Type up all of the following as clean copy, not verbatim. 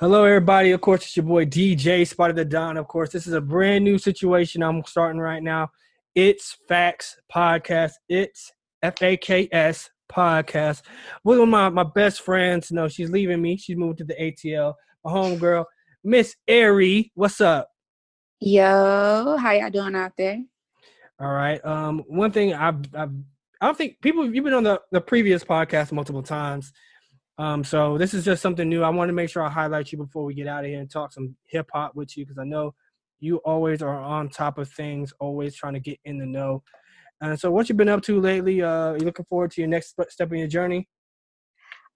Hello, everybody. Of course, it's your boy DJ Spyda the Don. Of course, this is a brand new situation I'm starting right now. It's Facts Podcast. It's FAKS Podcast. One of my best friends, no, she's leaving me. She's moving to the ATL. My homegirl, Miss Airy. What's up? Yo, how y'all doing out there? All right. One thing I don't think you've been on the previous podcast multiple times. So this is just something new. I want to make sure I highlight you before we get out of here and talk some hip hop with you because I know you always are on top of things, always trying to get in the know. And so what you been up to lately? You looking forward to your next step in your journey?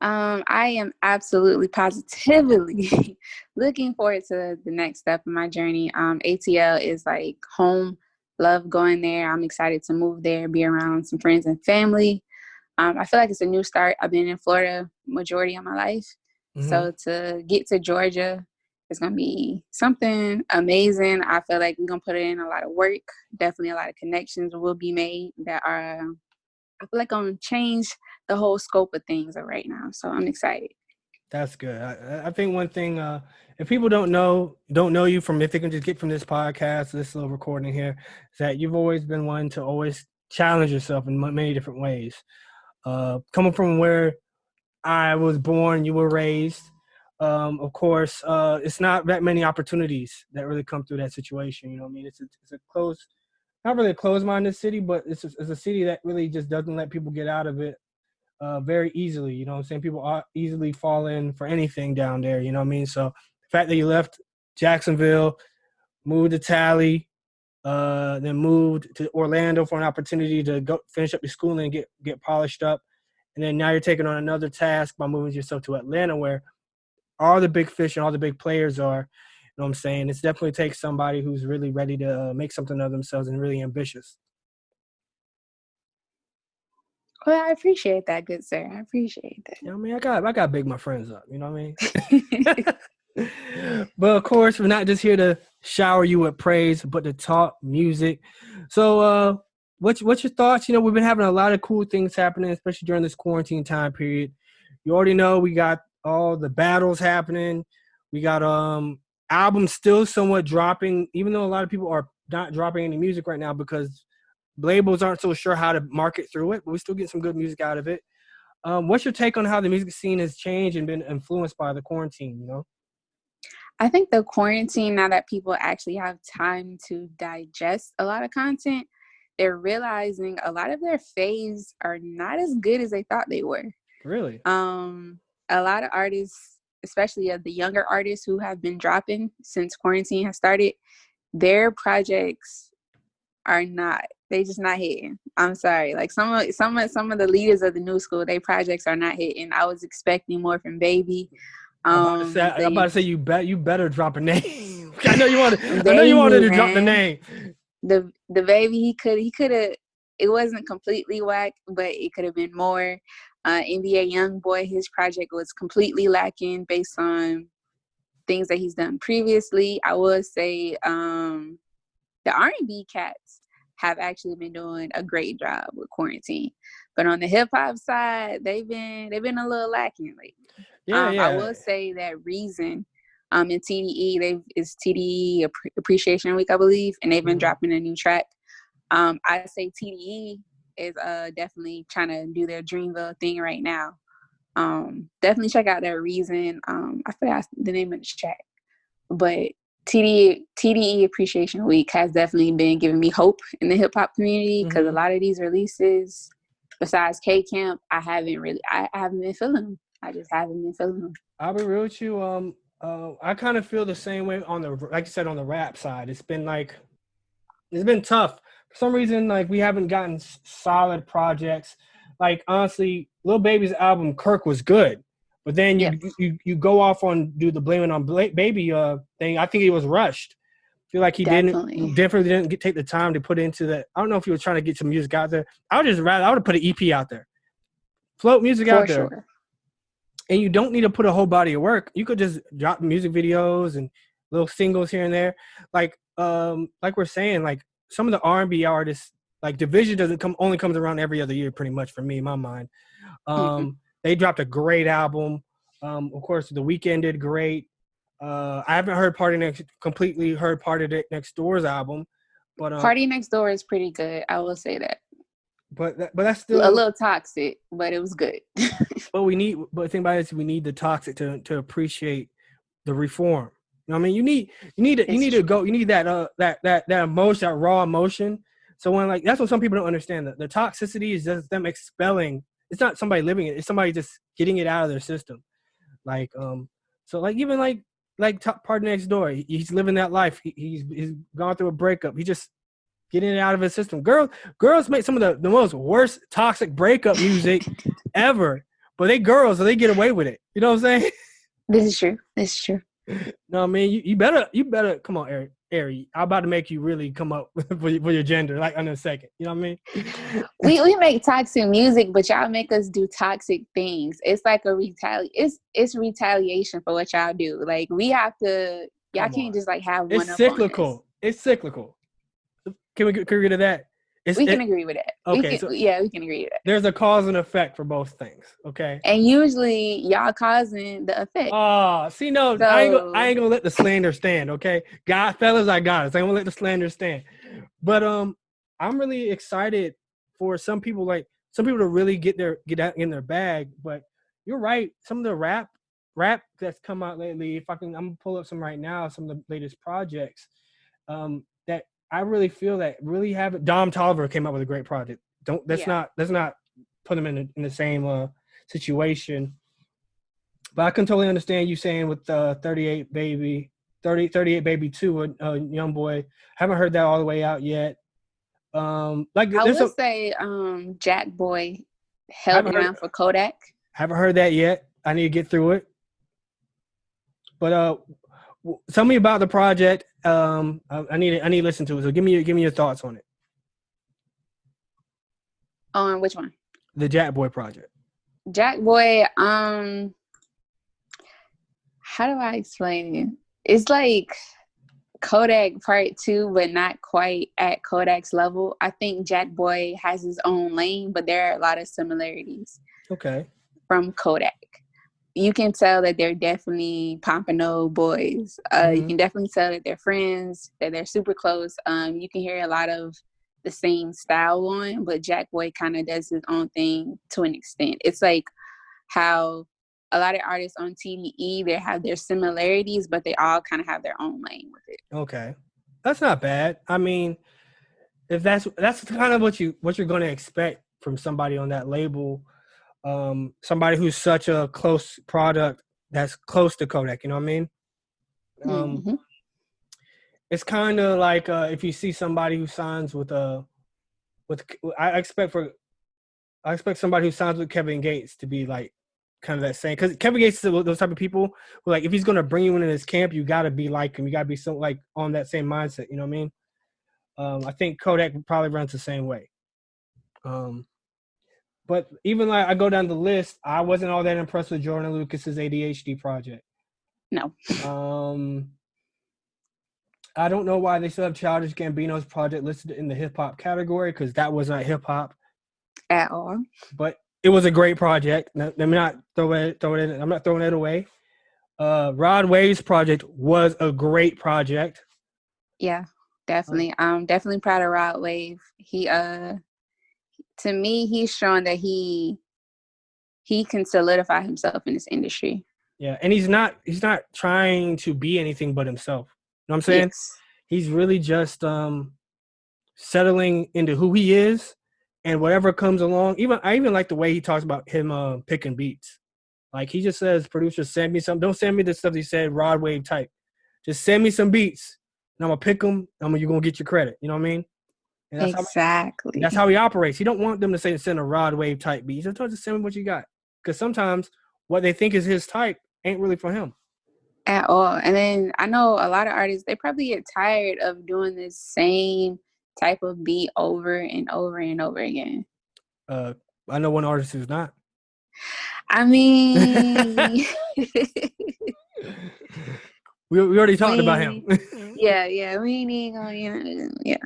I am absolutely positively looking forward to the next step in my journey. ATL is like home. Love going there. I'm excited to move there, be around some friends and family. I feel like it's a new start. I've been in Florida majority of my life. Mm-hmm. So to get to Georgia is going to be something amazing. I feel like we're going to put in a lot of work. Definitely a lot of connections will be made that are, I feel like, going to change the whole scope of things right now. So I'm excited. That's good. I think one thing, if people don't know you from, if they can just get from this podcast, this little recording here, is that you've always been one to always challenge yourself in many different ways. Coming from where I was born, you were raised. Of course, it's not that many opportunities that really come through that situation. You know what I mean? It's a close, not really a closed-minded city, but it's a city that really just doesn't let people get out of it very easily. You know what I'm saying? People are easily fall in for anything down there. You know what I mean? So the fact that you left Jacksonville, moved to Tally, then moved to Orlando for an opportunity to go finish up your schooling and get polished up. And then now you're taking on another task by moving yourself to Atlanta where all the big fish and all the big players are. You know what I'm saying? It's definitely takes somebody who's really ready to make something of themselves and really ambitious. Well, I appreciate that, good sir. I appreciate that. You know what I mean? I got big my friends up. You know what I mean? But of course, we're not just here to shower you with praise, but to talk music. So what's your thoughts? You know, we've been having a lot of cool things happening, especially during this quarantine time period. You already know we got all the battles happening. We got albums still somewhat dropping, even though a lot of people are not dropping any music right now because labels aren't so sure how to market through it, but we still get some good music out of it. What's your take on how the music scene has changed and been influenced by the quarantine, you know? I think the quarantine, now that people actually have time to digest a lot of content, they're realizing a lot of their faves are not as good as they thought they were. Really? A lot of artists, especially the younger artists who have been dropping since quarantine has started, their projects are not. They just not hitting. I'm sorry. Like some of the leaders of the new school, their projects are not hitting. I was expecting more from Baby. I'm about to say you better drop a name. I know you Baby, wanted to drop the man. name. The Baby, he could have. It wasn't completely whack, but it could have been more. NBA YoungBoy, his project was completely lacking based on things that he's done previously. I would say the R&B cats have actually been doing a great job with quarantine, but on the hip hop side, they've been a little lacking lately. Yeah. I will say that Reason, in TDE, it's TDE Appreciation Week, I believe, and they've been dropping a new track. I say TDE is definitely trying to do their Dreamville thing right now. Definitely check out their Reason. I forgot the name of the track, but TDE Appreciation Week has definitely been giving me hope in the hip hop community because a lot of these releases, besides K Camp, I haven't been feeling them. I just haven't been feeling them. I'll be real with you. I kind of feel the same way like you said, on the rap side. It's been tough. For some reason, like we haven't gotten solid projects. Like honestly, Lil Baby's album Kirk was good. But then you go off on do the blaming on Baby thing. I think he was rushed. I feel like he definitely didn't take the time to put into that. I don't know if he was trying to get some music out there. I would have put an EP out there, float music out there, sure. And you don't need to put a whole body of work. You could just drop music videos and little singles here and there. Like we're saying, like some of the R&B artists, like Division only comes around every other year, pretty much for me in my mind. They dropped a great album. Of course, The Weeknd did great. I haven't heard completely heard Party Next Door's album, but Party Next Door is pretty good. I will say that. but that's A still little toxic, but it was good. but the thing about it is we need the toxic to appreciate the reform. You know what I mean? You need to go. You need that emotion, that raw emotion. So when like that's what some people don't understand. The toxicity is just them expelling. It's not somebody living it. It's somebody just getting it out of their system. Like so like even like Party Next Door, he's living that life. He's gone through a breakup. He just getting it out of his system. Girls make some of the most worst toxic breakup music ever, but they girls, so they get away with it. You know what I'm saying? This is true. This is true. No, I mean you better come on, Airy. I'm about to make you really come up for your gender like in a second. You know what I mean? We make toxic music, but y'all make us do toxic things. It's like it's retaliation for what y'all do. Like we have to. Y'all can't just like have one. It's cyclical. It's cyclical. Can we agree to that? We can agree with that. Okay, we can agree with that. There's a cause and effect for both things. Okay. And usually y'all causing the effect. Oh, see, no, so, I ain't gonna let the slander stand. Okay, fellas, I got it. I ain't gonna let the slander stand. But I'm really excited for some people to really get out in their bag. But you're right. Some of the rap that's come out lately. I'm gonna pull up some right now. Some of the latest projects. That I really feel that really have it. Dom Tolliver came up with a great project. Let's not put him in the same situation. But I can totally understand you saying with 38 Baby 2, Young Boy. Haven't heard that all the way out yet. I would say Jack Boy held down for Kodak. Haven't heard that yet. I need to get through it. But tell me about the project. I need to listen to it. So give me your thoughts on it. On which one? The Jack Boy project. Jack Boy. How do I explain it? It's like Kodak Part 2, but not quite at Kodak's level. I think Jack Boy has his own lane, but there are a lot of similarities. Okay. From Kodak. You can tell that they're definitely Pompano boys. You can definitely tell that they're friends, that they're super close. You can hear a lot of the same style on, but Jack Boy kind of does his own thing to an extent. It's like how a lot of artists on TDE, they have their similarities, but they all kind of have their own lane with it. Okay. That's not bad. I mean, if that's kind of what you're going to expect from somebody on that label, somebody who's such a close product that's close to Kodak, you know what I mean? It's kind of like if you see somebody who signs I expect somebody who signs with Kevin Gates to be like kind of that same, because Kevin Gates is those type of people who, like, if he's going to bring you into his camp, you got to be like him. You got to be so like on that same mindset. You know what I mean? I think Kodak probably runs the same way. But even like I go down the list, I wasn't all that impressed with Jordan Lucas's ADHD project. No. I don't know why they still have Childish Gambino's project listed in the hip hop category, because that was not hip hop at all. But it was a great project. Let me not throw it. I'm not throwing it away. Rod Wave's project was a great project. Yeah, definitely. I'm definitely proud of Rod Wave. He to me, he's shown that he can solidify himself in this industry. Yeah, and he's not trying to be anything but himself. You know what I'm saying? Yes. He's really just settling into who he is, and whatever comes along. I even like the way he talks about him picking beats. Like, he just says, producers, send me some. Don't send me the stuff he said Rod Wave type. Just send me some beats, and I'm gonna pick them. You're gonna get your credit. You know what I mean? And that's exactly. That's how he operates. He don't want them to send a Rod Wave type beat. He says, just send me what you got. Because sometimes what they think is his type ain't really for him. At all. And then I know a lot of artists, they probably get tired of doing the same type of beat over and over and over again. I know one artist who's not. I mean... we already talked about him. yeah. We need to, yeah.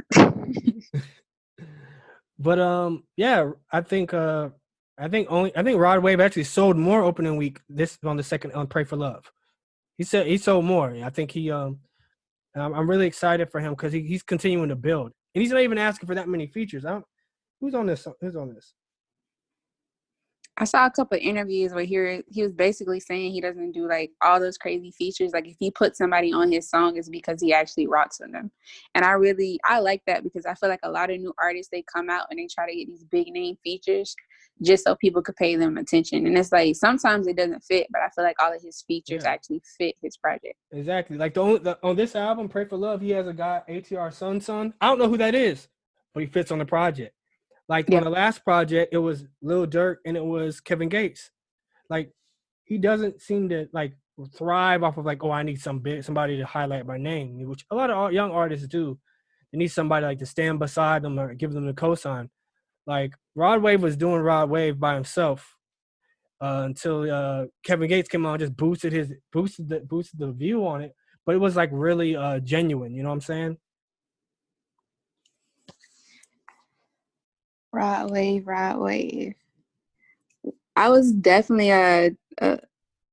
But yeah, I think Rod Wave actually sold more opening week on the second on Pray for Love. he sold more. I think I'm really excited for him because he's continuing to build, and he's not even asking for that many features. Who's on this? Who's on this? I saw a couple of interviews where he was basically saying he doesn't do like all those crazy features. Like if he puts somebody on his song, it's because he actually rocks with them. And I like that because I feel like a lot of new artists, they come out and they try to get these big name features just so people could pay them attention. And it's like sometimes it doesn't fit, but I feel like all of his features actually fit his project. Exactly. Like on this album, Pray for Love, he has a guy, ATR Son. I don't know who that is, but he fits on the project. Like on the last project, it was Lil Durk and it was Kevin Gates. Like he doesn't seem to like thrive off of like, oh, I need somebody to highlight my name, which a lot of young artists do. They need somebody like to stand beside them or give them the cosign. Like Rod Wave was doing Rod Wave by himself until Kevin Gates came on and just boosted the view on it. But it was like really genuine. You know what I'm saying? Rod Wave. I was definitely I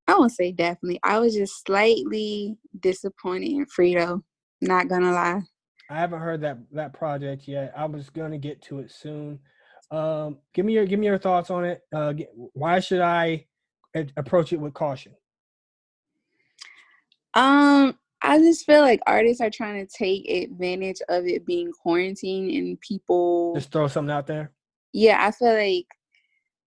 won't say definitely. I was just slightly disappointed in Frito. Not gonna lie. I haven't heard that project yet. I was gonna get to it soon. Give me your thoughts on it. Why should I approach it with caution? I just feel like artists are trying to take advantage of it being quarantine and people just throw something out there. Yeah, I feel like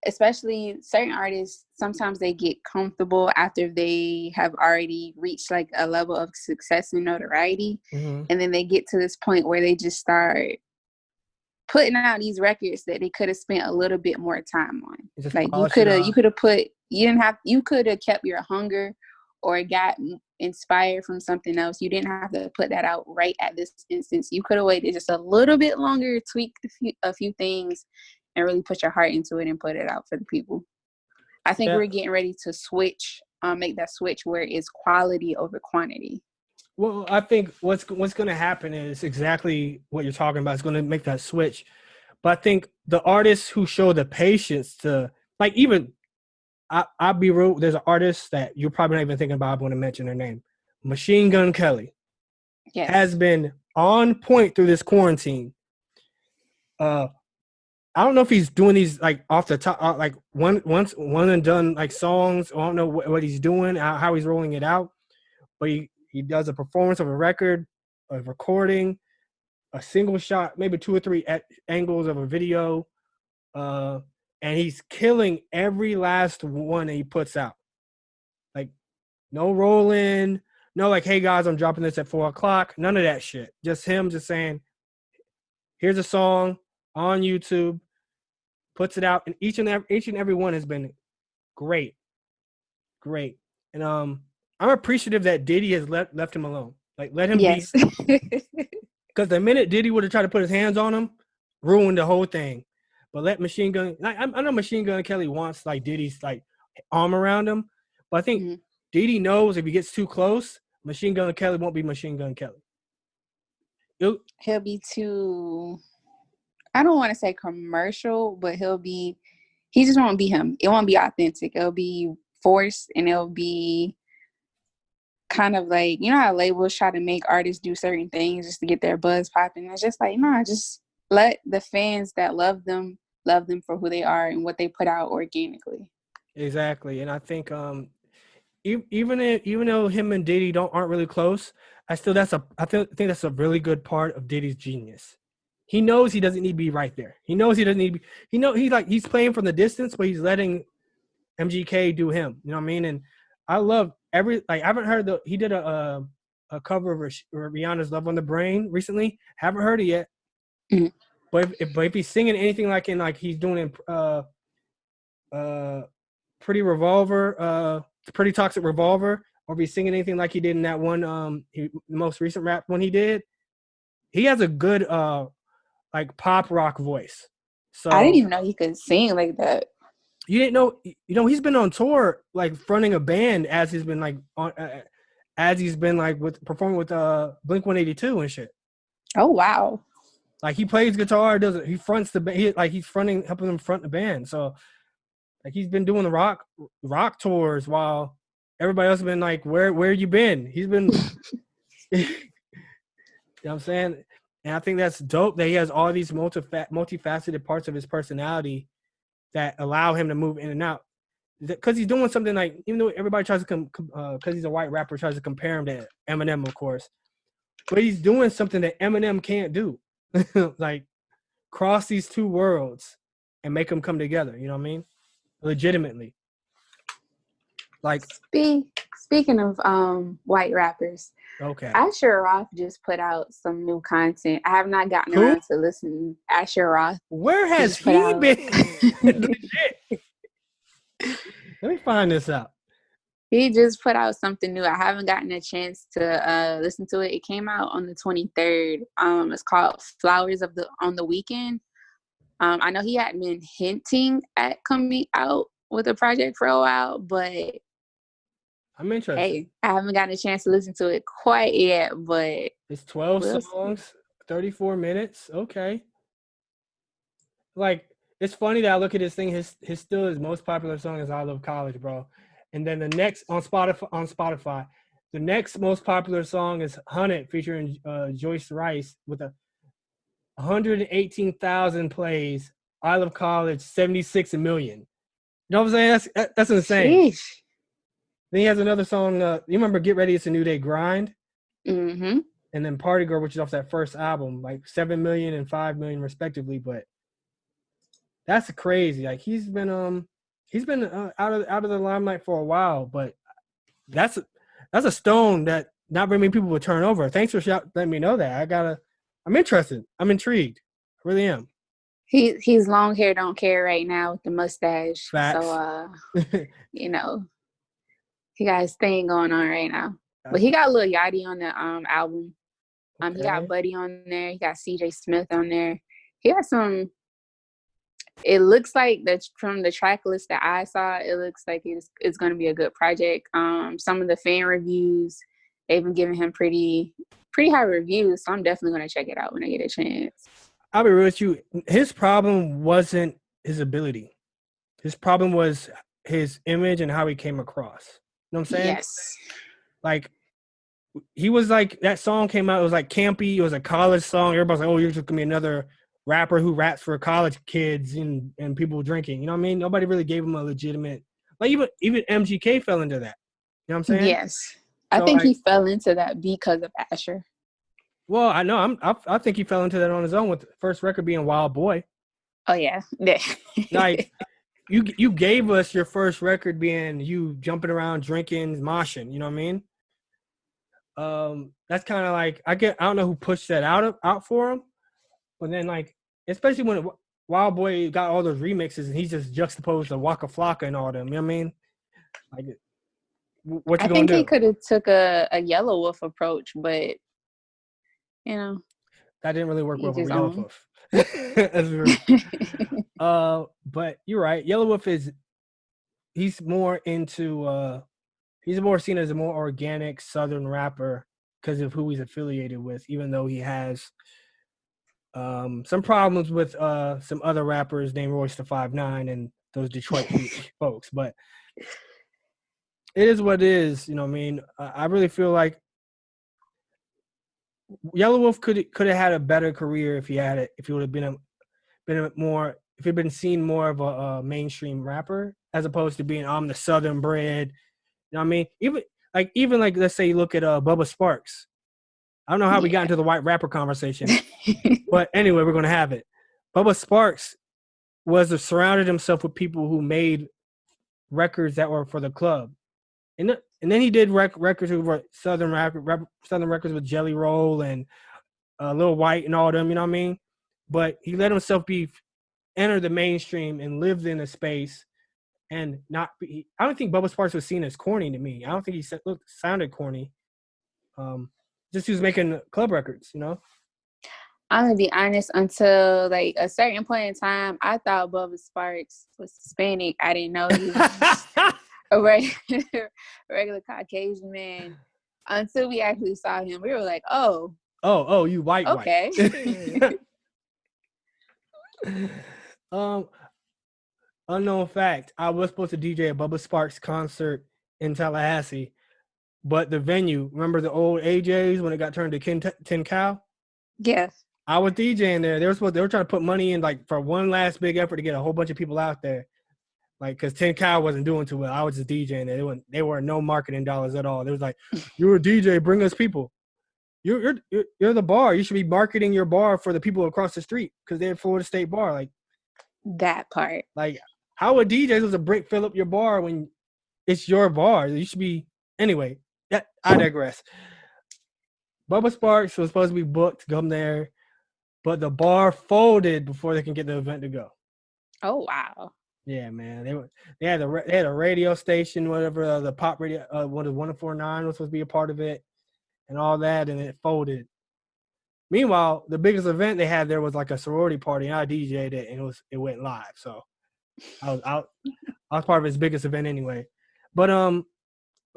especially certain artists, sometimes they get comfortable after they have already reached like a level of success and notoriety. Mm-hmm. And then they get to this point where they just start putting out these records that they could have spent a little bit more time on. Like you could have kept your hunger or got inspired from something else. You didn't have to put that out right at this instance. You could have waited just a little bit longer, tweaked a few things, and really put your heart into it and put it out for the people. I think we're getting ready to make that switch where it's quality over quantity. Well, I think what's going to happen is exactly what you're talking about. It's going to make that switch. But I think the artists who show the patience to, like, even I'll be real. There's an artist that you're probably not even thinking about. I want to mention her name. Machine Gun Kelly has been on point through this quarantine. I don't know if he's doing these like off the top, like one and done like songs. I don't know what he's doing, how he's rolling it out. But he does a performance of a record, a recording, a single shot, maybe 2 or 3 angles of a video, and he's killing every last one that he puts out. Like no rolling, no like, hey guys, I'm dropping this at 4:00. None of that shit. Just him just saying, here's a song on YouTube, puts it out, and each and every one has been great. And I'm appreciative that Diddy has left him alone. Like let him be, because the minute Diddy would have tried to put his hands on him, ruined the whole thing. But let Machine Gun, I know Machine Gun Kelly wants like Diddy's like arm around him, but I think Diddy knows if he gets too close, Machine Gun Kelly won't be Machine Gun Kelly. He'll be too, I don't want to say commercial, but he just won't be him. It won't be authentic. It'll be forced, and it'll be kind of like, you know how labels try to make artists do certain things just to get their buzz popping. It's just like, no, just let the fans that love them for who they are and what they put out organically. Exactly. And I think even though him and Diddy aren't really close, I think that's a really good part of Diddy's genius. He knows he doesn't need to be right there. He knows he doesn't need to be. He's playing from the distance, but he's letting MGK do him. You know what I mean? And I love I haven't heard he did a cover of Rihanna's "Love on the Brain" recently. Haven't heard it yet. Mm-hmm. But if he's singing anything like he's doing in Pretty Revolver, Pretty Toxic Revolver, or if he's singing anything like he did in that one the most recent rap one he did, he has a good like pop rock voice. So I didn't even know he could sing like that. You didn't know? You know, he's been on tour, like fronting a band as he's been like performing with Blink-182 and shit. Oh wow! Like he plays guitar, he fronts the band. He's helping them front the band. So like he's been doing the rock tours while everybody else has been like, where you been? He's been, you know what I'm saying? And I think that's dope that he has all these multifaceted parts of his personality that allow him to move in and out. Because he's doing something like, even though everybody tries to because he's a white rapper, tries to compare him to Eminem, of course, but he's doing something that Eminem can't do, like cross these two worlds and make them come together. You know what I mean? Legitimately. Like, speaking of white rappers, okay, Asher Roth just put out some new content. I have not gotten who? around to listening. Asher Roth. Where has he been? Legit. Let me find this out. He just put out something new. I haven't gotten a chance to listen to it. It came out on the 23rd. It's called Flowers on the Weekend. I know he had been hinting at coming out with a project for a while, but I'm interested. hey, I haven't gotten a chance to listen to it quite yet, but it's 12 songs, 34 minutes. Okay. Like, it's funny that I look at this thing. His most popular song is "I Love College," bro. And then the next on Spotify, the next most popular song is "Hunted" featuring Joyce Rice with 118,000 plays. "I Love College" 76 million. You know what I'm saying? That's insane. sheesh. Then he has another song. You remember "Get Ready, It's a New Day" grind? Mm-hmm. And then "Party Girl," which is off that first album, like 7 million and 5 million respectively. But that's crazy. Like he's been out of the limelight for a while, but that's a stone that not very many people would turn over. Thanks for letting me know that. I'm interested. I'm intrigued. I really am. He's long hair don't care right now with the mustache. Facts. So you know, he got his thing going on right now. But he got Lil Yachty on the album. Okay. He got Buddy on there. He got CJ Smith on there. He got some. It looks like that from the track list that I saw. It looks like it's going to be a good project. Some of the fan reviews, they've been giving him pretty high reviews. So I'm definitely going to check it out when I get a chance. I'll be real with you. His problem wasn't his ability. His problem was his image and how he came across. You know what I'm saying? Yes. Like, he was like, that song came out, it was like campy, it was a college song. Everybody's like, oh, you're just gonna be another rapper who raps for college kids and people drinking. You know what I mean? Nobody really gave him a legitimate, like even MGK fell into that. You know what I'm saying? Yes. I think he fell into that because of Asher. Well, I know I think he fell into that on his own with the first record being Wild Boy. Oh yeah. Like, you gave us your first record being you jumping around drinking, moshing, you know what I mean? That's kind of like I don't know who pushed that out for him, but then like especially when Wild Boy got all those remixes and he just juxtaposed the Waka Flocka and all them. You know what I mean? Like, what you gonna do? I think he could have took a Yellow Wolf approach, but you know that didn't really work well for Yellow Wolf. But you're right. Yellow Wolf he's more seen as a more organic Southern rapper because of who he's affiliated with, even though he has some problems with some other rappers named Royce the 5'9" and those Detroit folks. But it is what it is. You know what I mean? I really feel like Yellow Wolf could have had a better career if he would have been if he'd been seen more of a mainstream rapper as opposed to being I'm the Southern bred. You know what I mean? Even like let's say you look at Bubba Sparks. I don't know how we got into the white rapper conversation, but anyway, we're gonna have it. Bubba Sparks surrounded himself with people who made records that were for the club, and then he did records who were Southern records with Jelly Roll and Lil White and all them. You know what I mean? But he let himself enter the mainstream and lived in a space and not be. I don't think Bubba Sparks was seen as corny to me. I don't think he sounded corny. Just he was making club records, you know? I'm gonna be honest, until like a certain point in time, I thought Bubba Sparks was Hispanic. I didn't know he was a regular Caucasian man. Until we actually saw him, we were like, oh, you white. Okay. Unknown fact, I was supposed to DJ a Bubba Sparks concert in Tallahassee. But the venue, remember the old AJs when it got turned to Tin Cow? Yes. I was DJing there. They were trying to put money in like for one last big effort to get a whole bunch of people out there. Like, because Tin Cow wasn't doing too well. I was just DJing there. They were no marketing dollars at all. They was like, "You're a DJ, bring us people. You're the bar. You should be marketing your bar for the people across the street because they're Florida State bar. That part. Like how a DJ is supposed to fill up your bar when it's your bar? You should be anyway. I digress. Bubba Sparks was supposed to be booked to come there, but the bar folded before they can get the event to go. Oh wow. Yeah, man. They had a radio station, whatever, the pop radio, what is 104.9 was supposed to be a part of it, and all that, and it folded. Meanwhile, the biggest event they had there was like a sorority party, and I DJ'd it, and it went live. So I was out. I was part of its biggest event anyway. But of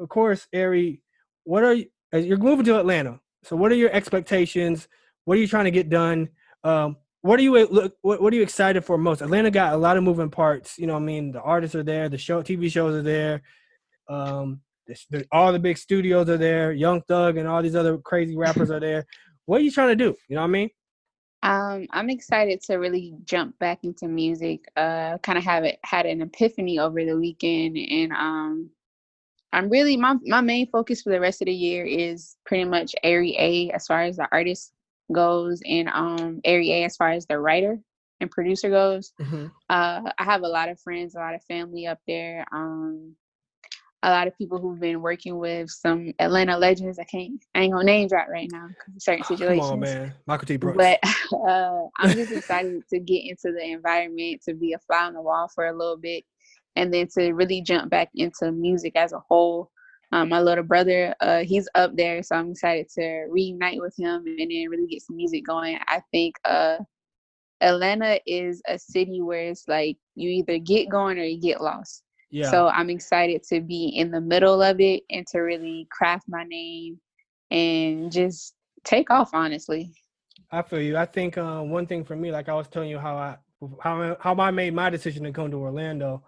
course, Airy, what are you? You're moving to Atlanta. So what are your expectations? What are you trying to get done? What are you excited for most? Atlanta got a lot of moving parts. You know what I mean? The artists are there. The TV shows are there. All the big studios are there. Young Thug and all these other crazy rappers are there. What are you trying to do? You know what I mean? I'm excited to really jump back into music. Kind of had an epiphany over the weekend, and I'm really my main focus for the rest of the year is pretty much Airy A as far as the artist goes, and Airy A as far as the writer and producer goes. Mm-hmm. I have a lot of friends, a lot of family up there. A lot of people who've been working with some Atlanta legends. I ain't gonna name drop right now because of certain situations. Come on, man. Michael T. Brooks. But I'm just excited to get into the environment, to be a fly on the wall for a little bit, and then to really jump back into music as a whole. My little brother, he's up there, so I'm excited to reunite with him and then really get some music going. I think Atlanta is a city where it's like you either get going or you get lost. Yeah. So I'm excited to be in the middle of it and to really craft my name and just take off, honestly. I feel you. I think one thing for me, like I was telling you how I made my decision to come to Orlando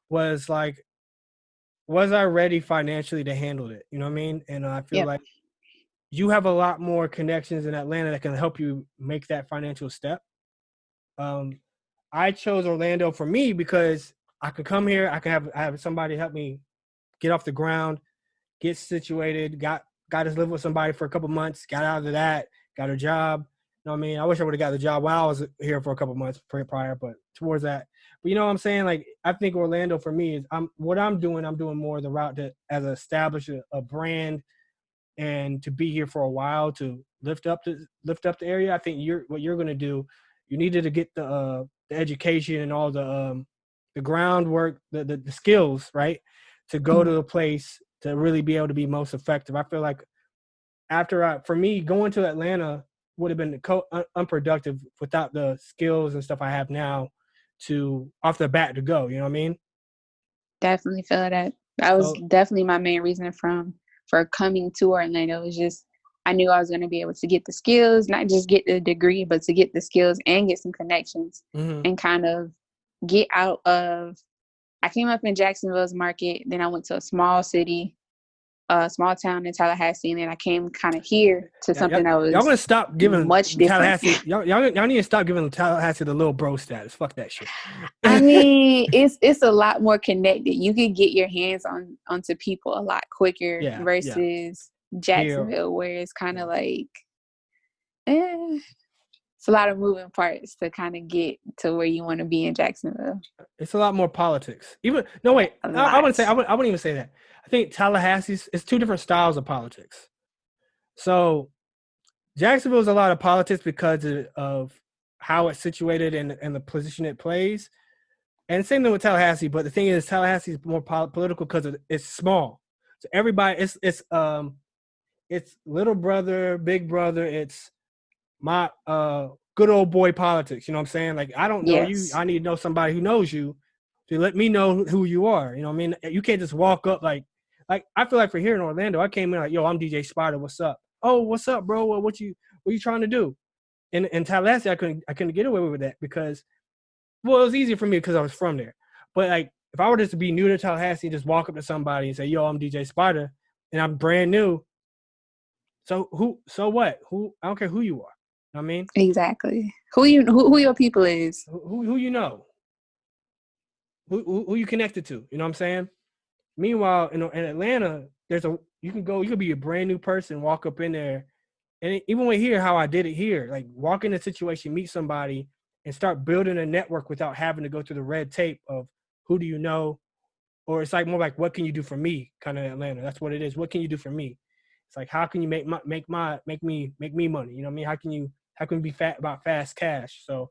was like, was I ready financially to handle it? You know what I mean? And I feel like you have a lot more connections in Atlanta that can help you make that financial step. I chose Orlando for me because I could come here. I could have somebody help me get off the ground, get situated, got to live with somebody for a couple months, got out of that, got a job. You know what I mean? I wish I would have got the job while I was here for a couple months prior, but towards that. But you know what I'm saying? Like, I think Orlando for me is I'm doing more the route to as establish a brand and to be here for a while to lift up the area. I think what you're going to do, you needed to get the education and all the groundwork, the skills, right, to go to a place to really be able to be most effective. I feel like for me, going to Atlanta would have been unproductive without the skills and stuff I have now to off the bat to go. You know what I mean? Definitely feel that. That was definitely my main reason for coming to Orlando. It was just I knew I was going to be able to get the skills, not just get the degree, but to get the skills and get some connections and kind of get out of. I came up in Jacksonville's market, then I went to a small city, small town in Tallahassee, and then I came kind of here to something that was y'all gonna stop giving much different. Tallahassee. y'all need to stop giving Tallahassee the little bro status. Fuck that shit. I mean, it's a lot more connected. You can get your hands onto people a lot quicker versus Jacksonville, where it's kind of like, it's a lot of moving parts to kind of get to where you want to be in Jacksonville. It's a lot more politics. I wouldn't even say that. I think Tallahassee's it's two different styles of politics. So Jacksonville is a lot of politics because of how it's situated and the position it plays. And same thing with Tallahassee, but the thing is Tallahassee is more political because it's small. So everybody, it's little brother, big brother. It's my good old boy politics. You know what I'm saying? Like, I don't know you. I need to know somebody who knows you to let me know who you are. You know what I mean? You can't just walk up like I feel like for here in Orlando, I came in like, yo, I'm DJ Spyda. What's up? Oh, what's up, bro? What you trying to do? In Tallahassee, I couldn't get away with that because, well, it was easier for me because I was from there. But like if I were just to be new to Tallahassee, just walk up to somebody and say, "Yo, I'm DJ Spyda," and I'm brand new. So what? I don't care who you are. You know what I mean? Exactly. Who your people is. Who you know? Who you connected to? You know what I'm saying? Meanwhile, in Atlanta, you could be a brand new person, walk up in there, and even when here, how I did it here, like walk in a situation, meet somebody, and start building a network without having to go through the red tape of who do you know, or it's like more like what can you do for me, kind of Atlanta. That's what it is. What can you do for me? It's like how can you make me money? You know what I mean? How can we be about fast cash? So.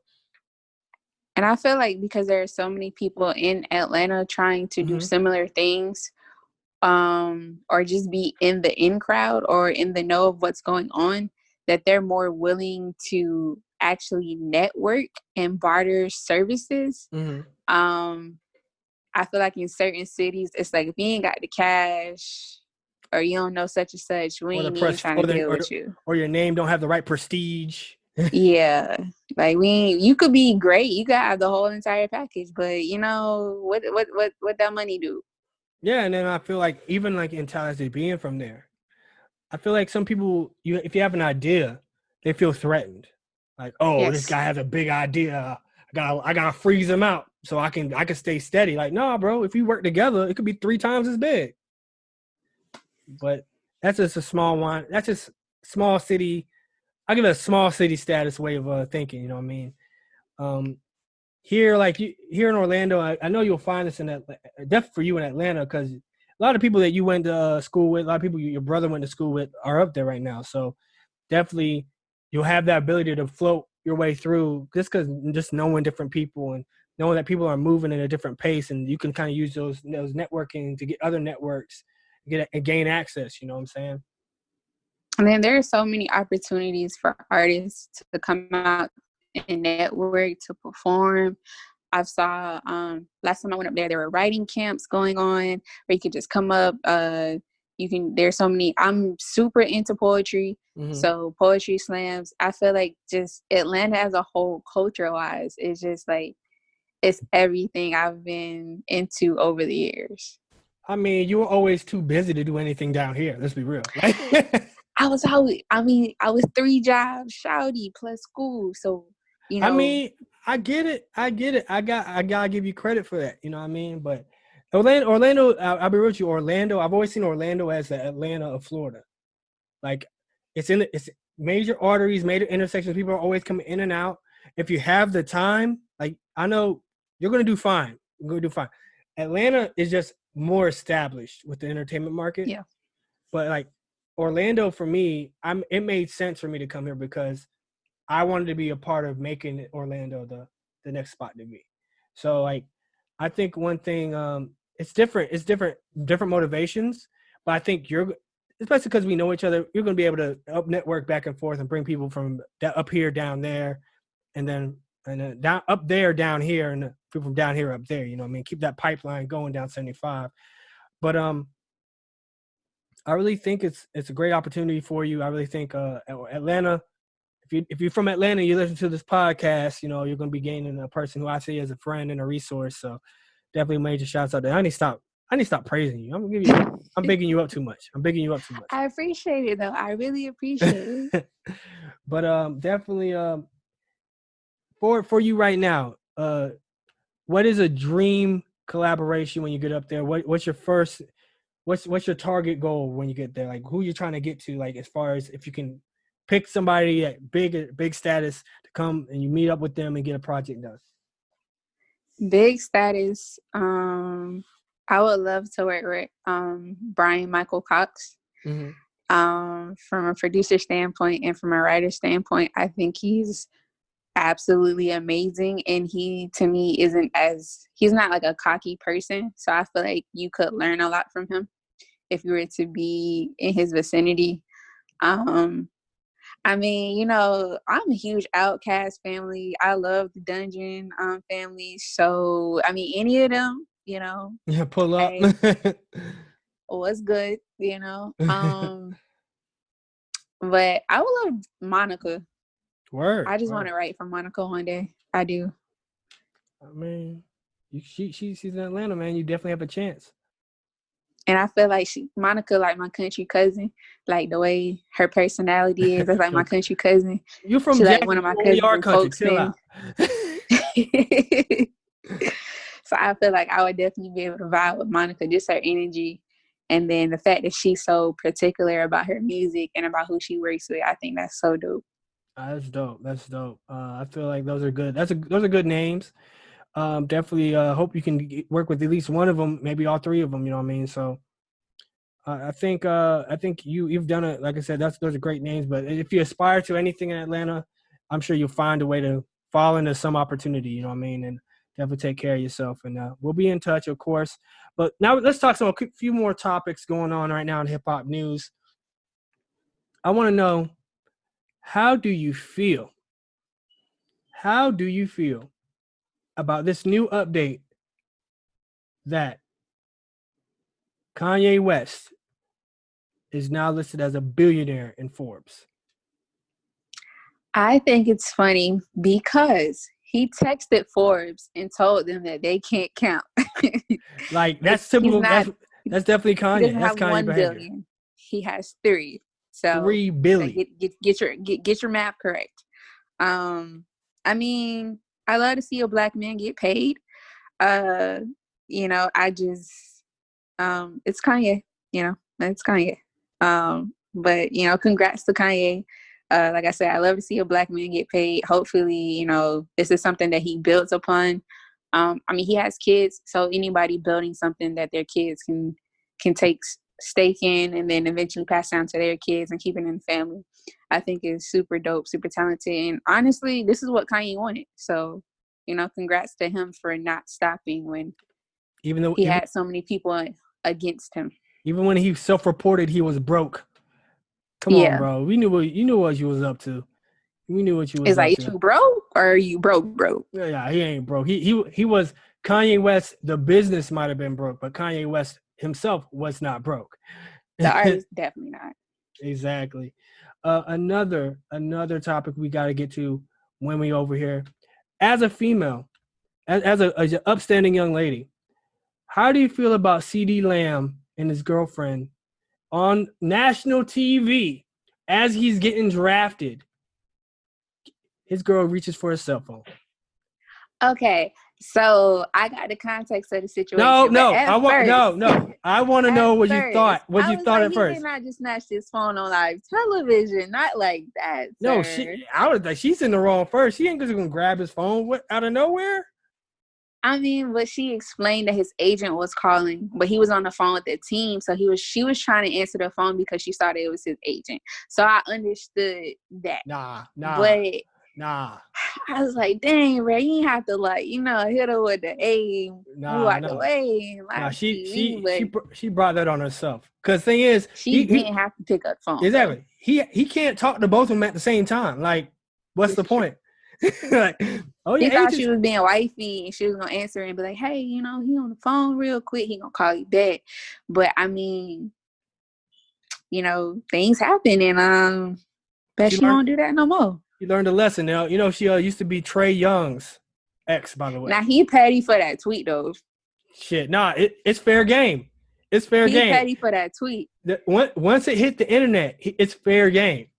And I feel like because there are so many people in Atlanta trying to do similar things, or just be in the in crowd or in the know of what's going on, that they're more willing to actually network and barter services. I feel like in certain cities, it's like if you ain't got the cash or you don't know such and such, we ain't even trying to deal with you. Or your name don't have the right prestige. Yeah, like you could be great, you could have the whole entire package, but you know what that money do? Yeah, and then I feel like even like in Tallahassee, being from there, I feel like some people, if you have an idea, they feel threatened. Like, oh, this Yes. guy has a big idea. I gotta freeze him out so I can stay steady. Like, nah, bro, if we work together, it could be 3 times as big. But that's just a small one. That's just small city. I give it a small city status way of thinking. You know what I mean? Here, here in Orlando, I know you'll find this in that, definitely for you in Atlanta, because a lot of people that you went to school with, a lot of people your brother went to school with are up there right now. So definitely you'll have that ability to float your way through just because just knowing different people and knowing that people are moving at a different pace, and you can kind of use those networking to get other networks, and gain access. You know what I'm saying? And then there are so many opportunities for artists to come out and network, to perform. I saw last time I went up there were writing camps going on where you could just come up. There's so many. I'm super into poetry, so poetry slams. I feel like just Atlanta as a whole, culture wise, is just like it's everything I've been into over the years. I mean, you were always too busy to do anything down here. Let's be real. I was 3 jobs, shouty, plus school. So, you know. I mean, I get it. I gotta give you credit for that. You know what I mean? But Orlando, I'll be real with you. Orlando, I've always seen Orlando as the Atlanta of Florida. Like, it's major arteries, major intersections. People are always coming in and out. If you have the time, like, I know you're gonna do fine. You're gonna do fine. Atlanta is just more established with the entertainment market. Yeah. But like Orlando, for me, it made sense for me to come here because I wanted to be a part of making Orlando the next spot to be. So like, I think one thing, it's different. It's different motivations, but I think especially because we know each other, you're going to be able to up network back and forth and bring people from up here down there, and then down up there down here, and people from down here up there. You know what I mean? Keep that pipeline going down 75. But I really think it's a great opportunity for you. I really think Atlanta. If you're from Atlanta, you listen to this podcast, you know, you're going to be gaining a person who I see as a friend and a resource. So definitely major shouts out there. I need to stop praising you. I'm bigging you up too much. I appreciate it though. I really appreciate it. But definitely for you right now, what is a dream collaboration when you get up there? What's your target goal when you get there? Like, who you're trying to get to, like, as far as if you can pick somebody at big status to come and you meet up with them and get a project done. Big status. I would love to work with Brian Michael Cox. From a producer standpoint and from a writer standpoint, I think he's absolutely amazing, and he to me he's not like a cocky person, so I feel like you could learn a lot from him if you were to be in his vicinity. I mean, you know, I'm a huge Outkast family. I love the Dungeon family. So, I mean, any of them, you know. Yeah, pull up. Hey, what's good, you know. But I would love Monica. Word. I just want to write for Monica one day. I do. I mean, She's in Atlanta, man. You definitely have a chance. And I feel like Monica, like my country cousin, like the way her personality is. That's like my country cousin. You're from She like one Jackson. of my We cousins are in country. Chill Folkston. out. So I feel like I would definitely be able to vibe with Monica, just her energy. And then the fact that she's so particular about her music and about who she works with, I think that's so dope. That's dope. That's dope. I feel like those are good. Those are good names. Definitely hope you can work with at least one of them, maybe all three of them. You know what I mean? So I think you've done it. Like I said, those are great names. But if you aspire to anything in Atlanta, I'm sure you'll find a way to fall into some opportunity. You know what I mean? And definitely take care of yourself. And we'll be in touch, of course. But now let's talk a few more topics going on right now in hip hop news. I want to know, how do you feel? How do you feel about this new update that Kanye West is now listed as a billionaire in Forbes? I think it's funny because he texted Forbes and told them that they can't count. Like, that's typical. Not, That's definitely he Kanye. doesn't That's have Kanye 1 behavior. billion. He has 3. So 3 billion. get your math correct. I mean, I love to see a black man get paid. I just it's Kanye, it's Kanye. But congrats to Kanye. Like I said, I love to see a black man get paid. Hopefully, this is something that he builds upon. He has kids, so anybody building something that their kids can take stake in and then eventually pass down to their kids and keep it in the family, I think is super dope, super talented. And honestly, this is what Kanye wanted. So, congrats to him for not stopping when Even he had so many people against him. Even when he self-reported he was broke. Come on, bro. We knew what you was up to. We knew what you was it's up like, to. you broke or are you broke? Yeah, he ain't broke. He was Kanye West. The business might have been broke, but Kanye West himself was not broke. The artist definitely not. Exactly. Another topic we got to get to when we over here. As a female, as an upstanding young lady, how do you feel about CD Lamb and his girlfriend on national TV as he's getting drafted? His girl reaches for his cell phone. Okay, so I got the context of the situation. I want to know what you thought. What you thought at first? He did not just snatch his phone on live television. Not like that, No, sir. I was like, she's in the wrong first. She ain't just gonna grab his phone out of nowhere. But she explained that his agent was calling, but he was on the phone with the team. So she was trying to answer the phone because she thought it was his agent. So I understood that. Nah. I was like, dang, Ray, you have to hit her with the A, move out the way. She brought that on herself. Because thing is, she didn't have to pick up the phone. Exactly. Though. He can't talk to both of them at the same time. Like, what's the point? Like, he thought she was being wifey and she was gonna answer and be like, hey, he on the phone real quick. He gonna call you back. But things happen and bet she won't do that no more. You learned a lesson. Now, she used to be Trey Young's ex, by the way. Now, he petty for that tweet, though. Shit, it's fair game. It's fair game. He petty for that tweet. Once it hit the internet, it's fair game.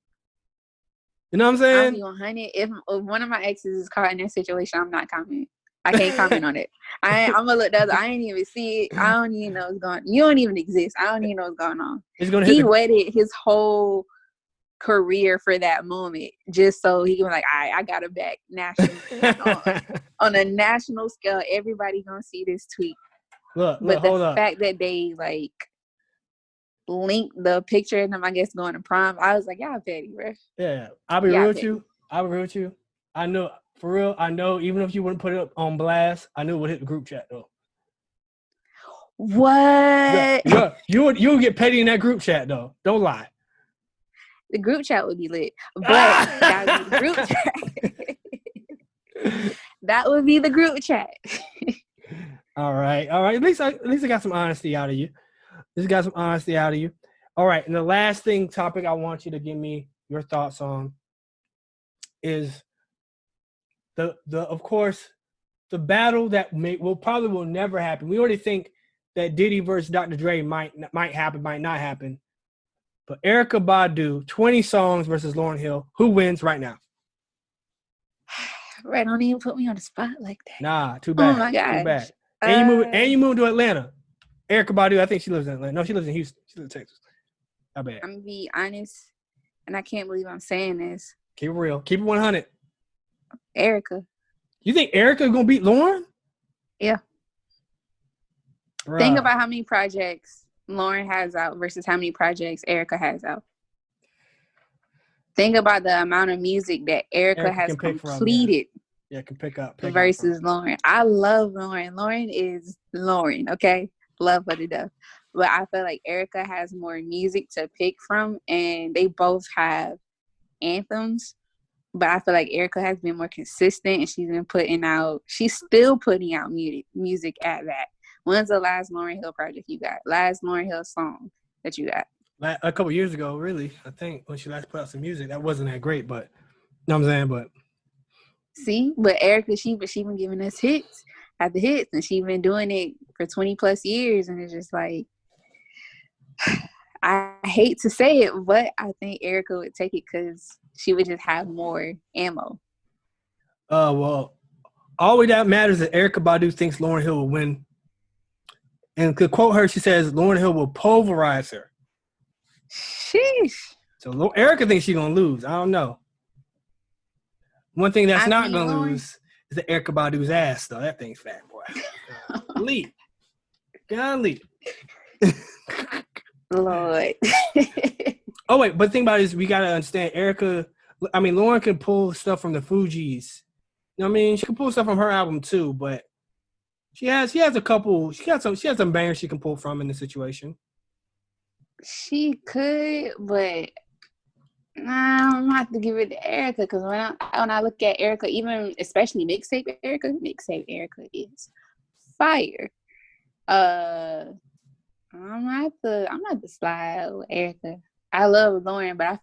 You know what I'm saying? I'll be 100. If one of my exes is caught in that situation, I'm not commenting. I can't comment on it. I'm gonna look the other. I ain't even see it. I don't even know what's going on. You don't even exist. I don't even know what's going on. He waited his whole career for that moment just so he can be like, all right, I got it back national. on a national scale, everybody gonna see this tweet. Look, but the fact that they linked the picture of them, I guess, going to prom, I was like, y'all petty, bro. Yeah, I'll be real with you. I know, for real, even if you wouldn't put it up on blast, I knew it would hit the group chat though. What? Yeah, you would get petty in that group chat though. Don't lie. The group chat would be lit, but that would be the group chat. That would be the group chat. All right. At least I got some honesty out of you. All right, and the last topic I want you to give me your thoughts on is the of course the battle that will never happen. We already think that Diddy versus Dr. Dre might happen, might not happen. But Erykah Badu, 20 songs versus Lauryn Hill. Who wins right now? Right, don't even put me on the spot like that. Nah, too bad. Oh my gosh. Too bad. And you move to Atlanta. Erykah Badu, I think she lives in Atlanta. No, she lives in Houston. She lives in Texas. How bad? I'm gonna be honest, and I can't believe I'm saying this. Keep it real. Keep it 100. Erykah. You think Erykah gonna beat Lauryn? Yeah. Bruh. Think about how many projects Lauryn has out versus how many projects Erykah has out. Think about the amount of music that Erykah has completed. Yeah, can pick up. Versus Lauryn. I love Lauryn. Lauryn is Lauryn, okay? Love her to death. But I feel like Erykah has more music to pick from, and they both have anthems. But I feel like Erykah has been more consistent, and she's still putting out music at that. When's the last Lauryn Hill project you got? Last Lauryn Hill song that you got? A couple years ago, really. I think when she last put out some music, that wasn't that great, but you know what I'm saying? But see, but Erykah, she been giving us hits after hits, and she been doing it for 20 plus years, and it's just like, I hate to say it, but I think Erykah would take it because she would just have more ammo. Well, all that matters is that Erykah Badu thinks Lauryn Hill will win. And to quote her, she says Lauryn Hill will pulverize her. Sheesh. So Erykah thinks she's going to lose. I don't know. One thing that's not going to lose is the Erykah Badu's ass, though. That thing's fat, boy. Golly. Lord. Oh, wait. But the thing about it is we got to understand Lauryn can pull stuff from the Fugees. You know what I mean? She can pull stuff from her album, too, but she has some bangers she can pull from in the situation. She could, but I'm gonna have to give it to Erykah because when I look at Erykah, even especially mixtape Erykah is fire. I'm gonna have to slide with Erykah. I love Lauryn, but I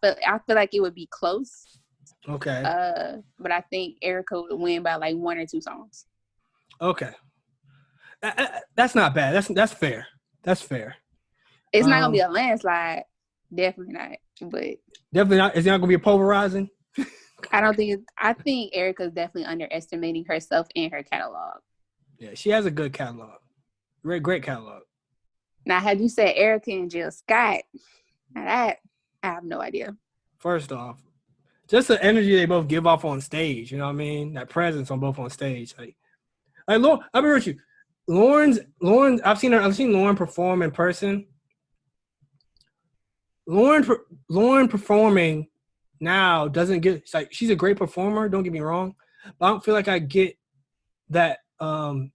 feel like it would be close. Okay. But I think Erykah would win by like 1 or 2 songs. Okay. That's not bad. That's fair. That's fair. It's not gonna be a landslide. Definitely not. But definitely not. Is it not gonna be a pulverizing? I think Erykah's definitely underestimating herself and her catalog. Yeah, she has a good catalog. Great catalog. Now, had you said Erykah and Jill Scott, now that I have no idea. First off, just the energy they both give off on stage. You know what I mean? That presence on both on stage. Like Lauren, I'll be with you. Lauren. I've seen Lauren perform in person. Lauren performing now doesn't get. It's like she's a great performer. Don't get me wrong, but I don't feel like I get that the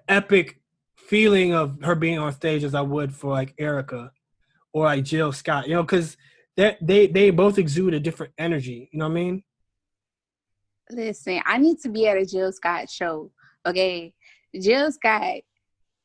epic feeling of her being on stage as I would for like Erykah or like Jill Scott. You know, because they both exude a different energy. You know what I mean? Listen, I need to be at a Jill Scott show. Okay, Jill Scott,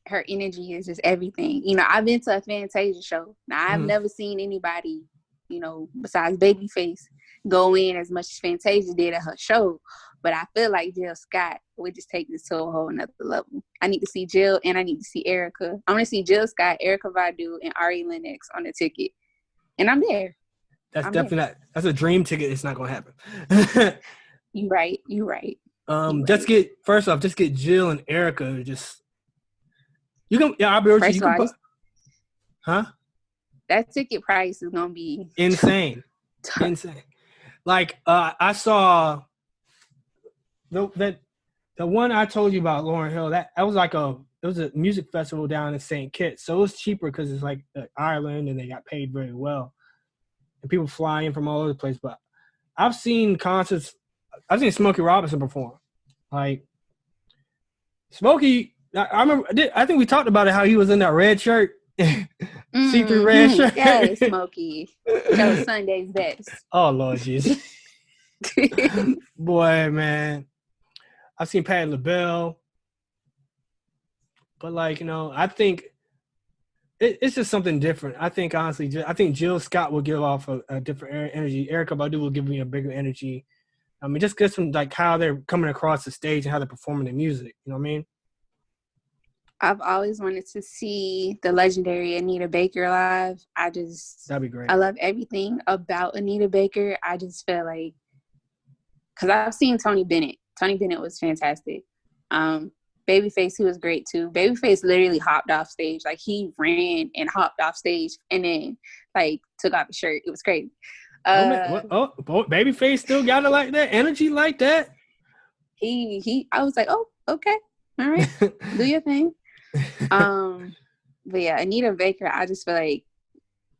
her energy is just everything. You know, I've been to a Fantasia show. Now, I've never seen anybody, you know, besides Babyface, go in as much as Fantasia did at her show. But I feel like Jill Scott would just take this to a whole nother level. I need to see Jill and I need to see Erykah. I want to see Jill Scott, Erykah Badu, and Ari Lennox on the ticket. And I'm there. That's definitely not. That's a dream ticket. It's not going to happen. You right. Just get Jill and Erykah. Just you can. Yeah, I'll be with you. You can put, huh? That ticket price is gonna be insane. Insane. Like I saw the one I told you about, Lauryn Hill. That was like it was a music festival down in St. Kitts, so it was cheaper because it's like Ireland and they got paid very well, and people fly in from all over the place. But I've seen concerts. I've seen Smokey Robinson perform. Like Smokey, I remember. I think we talked about it. How he was in that red shirt, see-through red shirt. Yes, Smokey. That was Sunday's best. Oh Lord Jesus, boy, man. I've seen Patti LaBelle, but like I think it's just something different. I think honestly, Jill Scott will give off a different energy. Erykah Badu will give me a bigger energy. I mean, just from like how they're coming across the stage and how they're performing the music. You know what I mean? I've always wanted to see the legendary Anita Baker live. That'd be great. I love everything about Anita Baker. I just feel like, because I've seen Tony Bennett. Tony Bennett was fantastic. Babyface, he was great too. Babyface literally hopped off stage. Like, he ran and hopped off stage and then like took off his shirt. It was crazy. Oh man, Babyface still got it like that, energy like that. I was like, oh, okay, all right, do your thing. But yeah, Anita Baker, I just feel like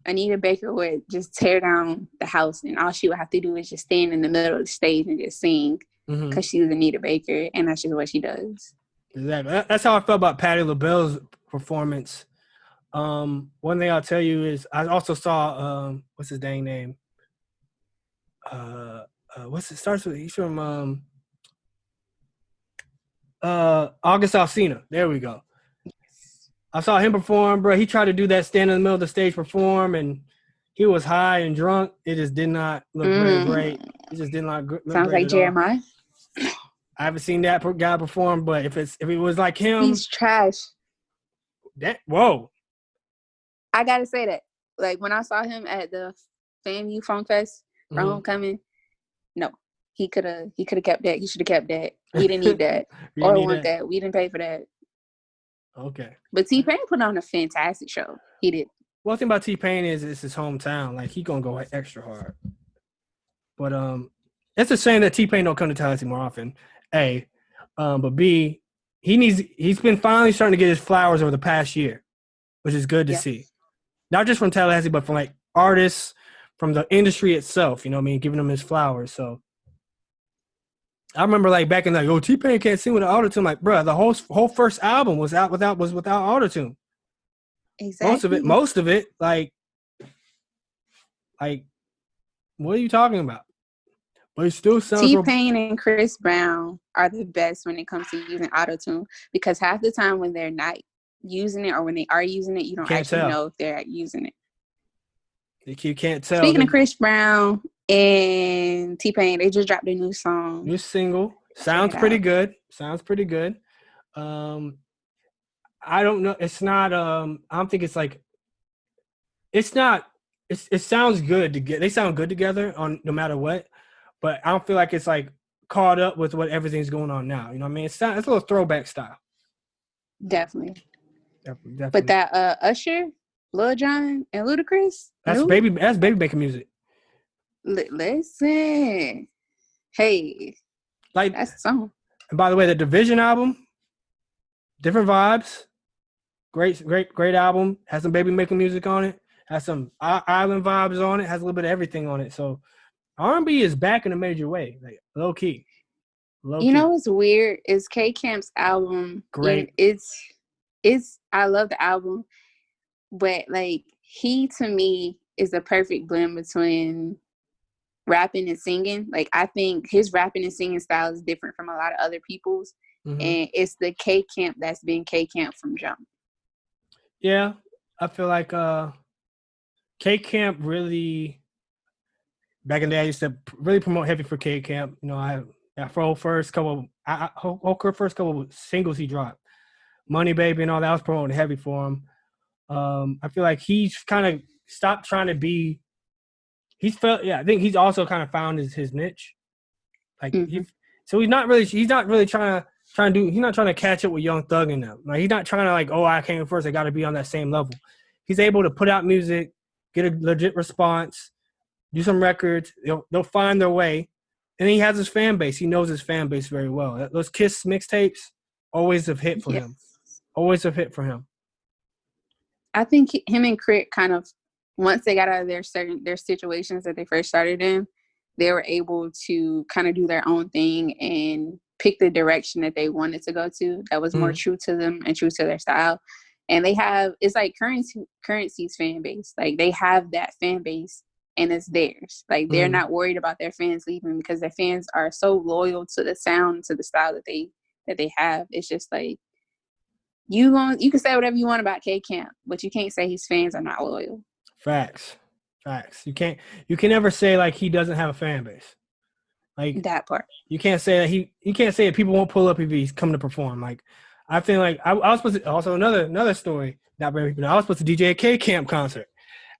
Anita Baker would just tear down the house, and all she would have to do is just stand in the middle of the stage and just sing, because she's Anita Baker, and that's just what she does. Exactly. That's how I felt about Patti LaBelle's performance. One thing I'll tell you is I also saw what's his dang name? What's it starts with? He's from August Alsina. There we go. I saw him perform, bro. He tried to do that stand in the middle of the stage perform, and he was high and drunk. It just did not look very great. It just did not look Sounds great like Jeremiah. I haven't seen that guy perform, but if it was like him, he's trash. Whoa. I gotta say that. Like, when I saw him at the FAMU Funk Fest for homecoming, no, he could have kept that. He should have kept that. We didn't need that or want that. We didn't pay for that. Okay. But T-Pain put on a fantastic show. He did. One thing about T-Pain is it's his hometown. Like, he gonna go extra hard. But it's a shame that T-Pain don't come to Tallahassee more often. A, but B, he's been finally starting to get his flowers over the past year, which is good to see. Not just from Tallahassee, but from like artists, from the industry itself. You know what I mean? Giving them his flowers. So I remember like back in like, T-Pain can't sing with an autotune. Like, bro, the whole first album was without autotune. Exactly. Most of it, like, what are you talking about? But it still sounds. T-Pain and Chris Brown are the best when it comes to using autotune, because half the time when they're not using it, or when they are using it, you don't actually know if they're using it. You can't tell. Speaking of Chris Brown and T-Pain, they just dropped a new song. New single. Sounds pretty good. I don't know. It's not. I don't think it's like. It's not. It sounds good they sound good together on no matter what, but I don't feel like it's like caught up with what everything's going on now. You know what I mean? It's a little throwback style. Definitely. But that Usher, Lil Jon, and Ludacris. That's baby making music. Listen, hey, like that's the song. And by the way, the Division album, different vibes. Great album. Has some baby making music on it. Has some island vibes on it. Has a little bit of everything on it. So R&B is back in a major way, like low key. You know what's weird is K Camp's album. Great. It's I love the album, but like he to me is the perfect blend between rapping and singing. Like, I think his rapping and singing style is different from a lot of other people's, and it's the K Camp that's been K Camp from jump. Yeah, I feel like K Camp really, back in the day, I used to really promote heavy for K Camp. You know, whole first couple singles he dropped, Money Baby and all that, was promoting heavy for him. I feel like he's kind of stopped trying to be. I think he's also kind of found his niche. Like so he's not really trying to catch up with Young Thug and them. Like, he's not trying to like, I came first, I got to be on that same level. He's able to put out music, get a legit response, do some records. They'll find their way, and he has his fan base. He knows his fan base very well. Those Kiss mixtapes always have hit for him. Always have hit for him. I think him and Crit kind of, once they got out of their situations that they first started in, they were able to kind of do their own thing and pick the direction that they wanted to go to. That was more true to them and true to their style. And it's like Currency's fan base. Like, they have that fan base and it's theirs. Like, they're not worried about their fans leaving, because their fans are so loyal to the sound, to the style that they have. It's just like, you can say whatever you want about K Camp, but you can't say his fans are not loyal. Facts. You can never say like he doesn't have a fan base. Like That part. you can't say that you can't say that people won't pull up if he's coming to perform. Like I feel like I was supposed to also another story. Not very people know. I was supposed to DJ a K Camp concert.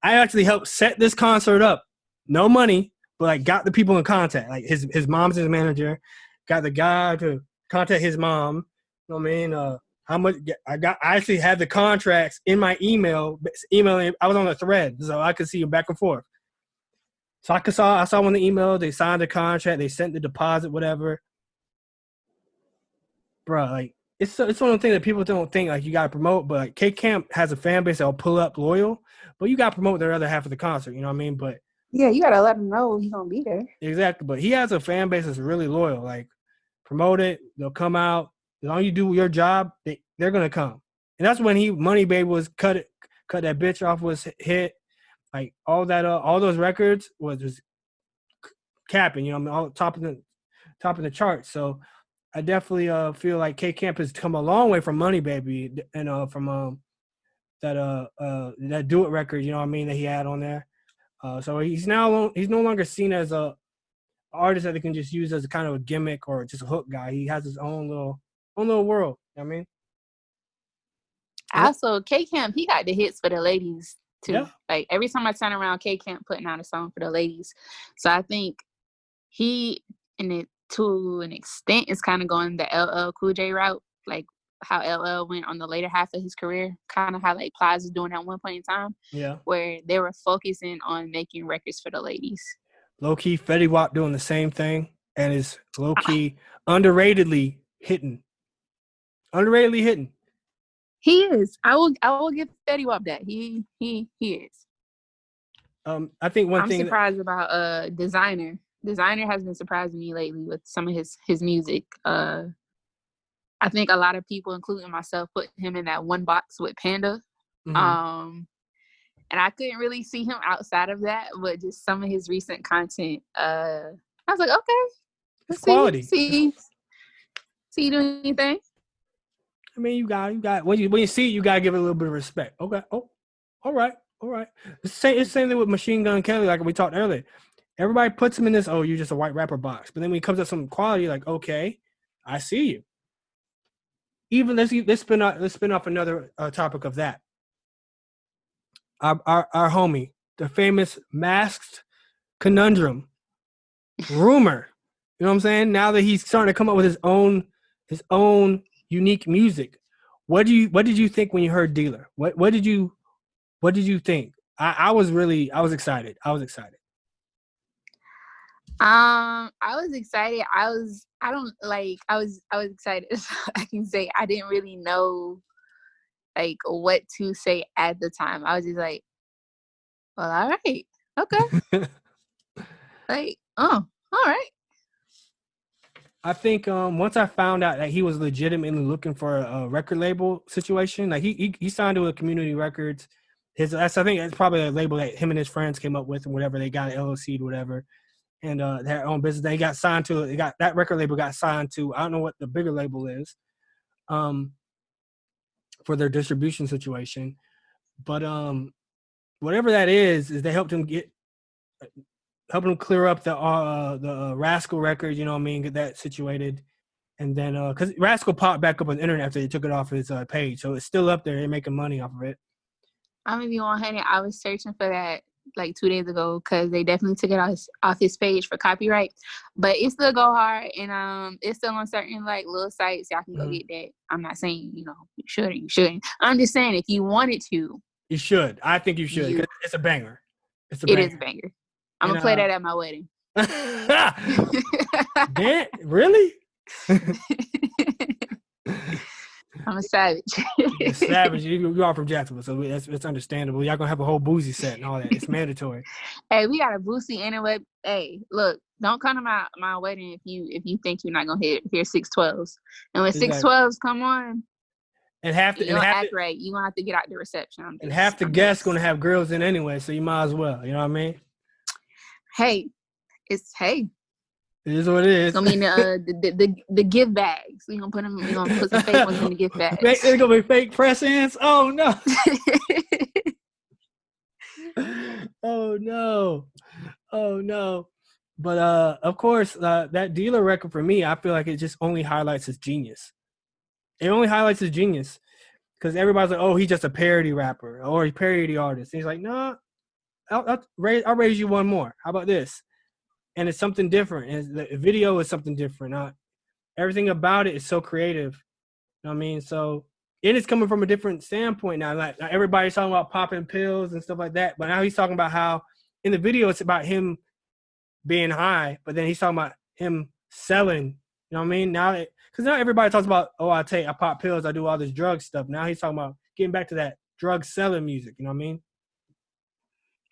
I actually helped set this concert up. No money, but like got the people in contact. Like his mom's his manager, got the guy to contact his mom. You know what I mean? How much I actually had the contracts in my emailing. I was on a thread, so I could see them back and forth. So I saw when the email, they signed the contract, they sent the deposit, whatever. Bro, like it's one of the things that people don't think like you gotta promote, but like K Camp has a fan base that'll pull up loyal, but you gotta promote their other half of the concert, you know what I mean? But yeah, you gotta let them know he's gonna be there. exactly, but he has a fan base that's really loyal. Like promote it, they'll come out. As long as you do your job, they're gonna come. And that's when Money Baby was cut that bitch off was hit. Like all those records was just capping, you know, I mean, all top of the charts. So I definitely feel like K Camp has come a long way from Money Baby and from that Do It record, you know what I mean, that he had on there. So he's no longer seen as a artist that they can just use as a kind of a gimmick or just a hook guy. He has his own little world. You know what I mean? Also, K Camp, he got the hits for the ladies too. Yeah. Like every time I turn around, K Camp putting out a song for the ladies. So I think he, and it to an extent, is kind of going the LL Cool J route, like how LL went on the later half of his career, kind of how like Plies was doing at one point in time. Yeah. Where they were focusing on making records for the ladies. Low key, Fetty Wap doing the same thing and is low key underratedly hitting. He is. I will give Fetty Wap that. He is. I think I'm surprised about Designer. Designer has been surprising me lately with some of his music. I think a lot of people, including myself, put him in that one box with Panda. Mm-hmm. And I couldn't really see him outside of that, but just some of his recent content, I was like, okay, it's quality. See you doing anything? I mean, you got when you see it, you gotta give it a little bit of respect. Okay. Oh, all right. It's the same thing with Machine Gun Kelly, like we talked earlier. Everybody puts him in this, you're just a white rapper box. But then when he comes up some quality, like, okay, I see you. Even let's spin off another topic of that. Our homie, the famous Masked Conundrum, Rumor. You know what I'm saying? Now that he's starting to come up with his own unique music, what did you think when you heard Dealer? What did you think? I was excited. I was excited. I was excited. I was excited. I can say I didn't really know like what to say at the time. I was just like, well, all right. Okay. Like, all right. I think once I found out that he was legitimately looking for a record label situation, like he signed to a Community Records. I think it's probably a label that him and his friends came up with and whatever. They got LLC'd, whatever. And their own business. They got signed to. That record label got signed to. I don't know what the bigger label is, for their distribution situation, but whatever that is they helped him clear up the Rascal record. You know what I mean? Get that situated, and then because Rascal popped back up on the internet after they took it off his page, so it's still up there. They're making money off of it. I'm gonna be 100. I was searching for that like 2 days ago because they definitely took it off his page for copyright, but it still go hard, and it's still on certain like little sites. Y'all can go get that. I'm not saying you shouldn't. I'm just saying if you wanted to, you should. I think you should. 'Cause it's a banger. It is a banger. I'm gonna play that at my wedding. Damn, really? I'm a savage. Savage. You are from Jacksonville, so it's understandable. Y'all gonna have a whole boozy set and all that. It's mandatory. Hey, we got a boozy anyway. Hey, look, don't come to my wedding if you think you're not gonna hear 612s. And when 612s come on, and act right, you gonna have to get out the reception. And half the guests gonna have girls in anyway, so you might as well. You know what I mean? Hey. It is what it is. I mean, the gift bags. We're gonna put some fake ones in the gift bags. It's gonna be fake press-ins? Oh no. Oh no. But of course, that dealer record for me, I feel like it just only highlights his genius. It only highlights his genius because everybody's like, "Oh, he's just a parody rapper or a parody artist." And he's like, "No, I'll raise you one more. How about this?" And it's something different. And the video is something different. Everything about it is so creative. You know what I mean? So it is coming from a different standpoint now. Like everybody's talking about popping pills and stuff like that, but now he's talking about how in the video it's about him being high, but then he's talking about him selling. You know what I mean? Now, because now everybody talks about, oh, I pop pills, I do all this drug stuff. Now he's talking about getting back to that drug selling music. You know what I mean?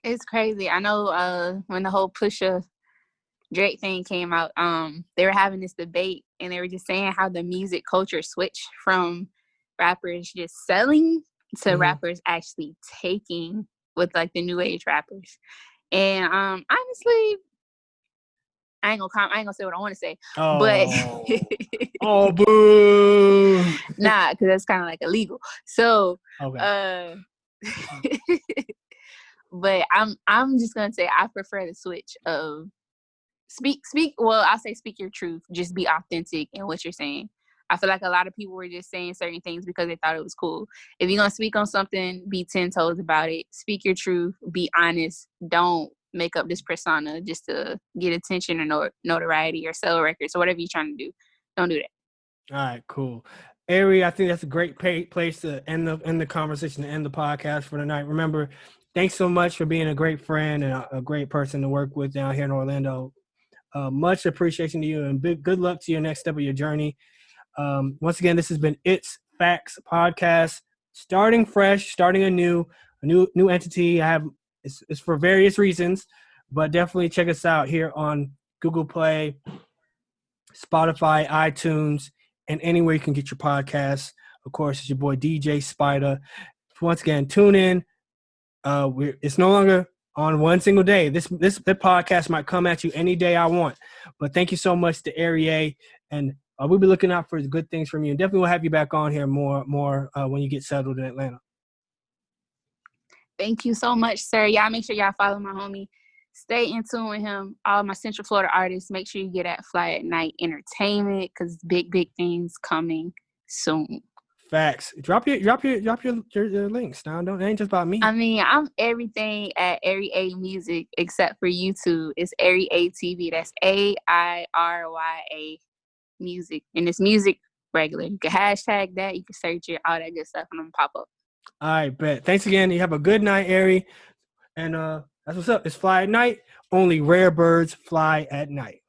It's crazy. I know when the whole Pusha Drake thing came out, they were having this debate and they were just saying how the music culture switched from rappers just selling to rappers actually taking with like the new age rappers. And honestly, I ain't gonna say what I want to say, but oh boo, nah, because that's kind of like illegal. So, okay. But I'm just gonna say I prefer the switch of speak. Well, I'll say speak your truth. Just be authentic in what you're saying. I feel like a lot of people were just saying certain things because they thought it was cool. If you're gonna speak on something, be 10 toes about it. Speak your truth. Be honest. Don't make up this persona just to get attention or notoriety or sell records or whatever you're trying to do. Don't do that. All right, cool. Airy, I think that's a great place to end the conversation, to end the podcast for tonight. Remember, thanks so much for being a great friend and a great person to work with down here in Orlando. Much appreciation to you, and good luck to your next step of your journey. Once again, this has been It's Facts Podcast, starting fresh, starting a new entity. It's for various reasons, but definitely check us out here on Google Play, Spotify, iTunes, and anywhere you can get your podcasts. Of course, it's your boy DJ Spyda. Once again, tune in. It's no longer on one single day. This podcast might come at you any day I want. But thank you so much to Airy A, and we'll be looking out for good things from you. And definitely we'll have you back on here more when you get settled in Atlanta. Thank you so much, sir. Y'all make sure y'all follow my homie. Stay in tune with him. All my Central Florida artists, make sure you get at Fly at Night Entertainment because big things coming soon. Facts. Drop your links now. It ain't just about me. I mean, I'm everything at Airy A Music except for YouTube. It's Airy A TV. That's AIRYA Music, and it's music regular. You can hashtag that. You can search it, all that good stuff, and I'm gonna pop up. All right, bet. Thanks again. You have a good night, Airy. And that's what's up. It's Fly at Night. Only rare birds fly at night.